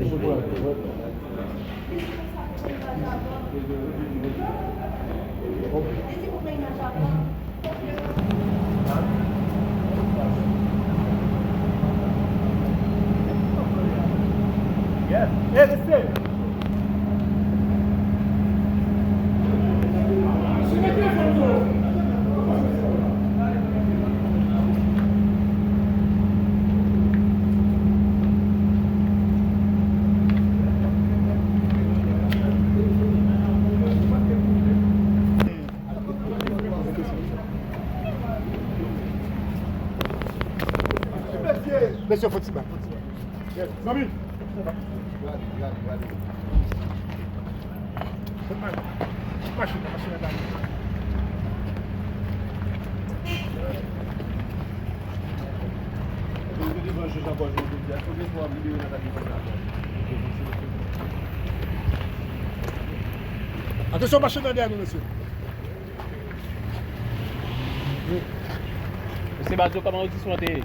Yeah, let's do it. Monsieur Fatima. Mami. Machine là. Attention, machine derrière nous, monsieur. Monsieur Bazo, comment on dit sur la télé?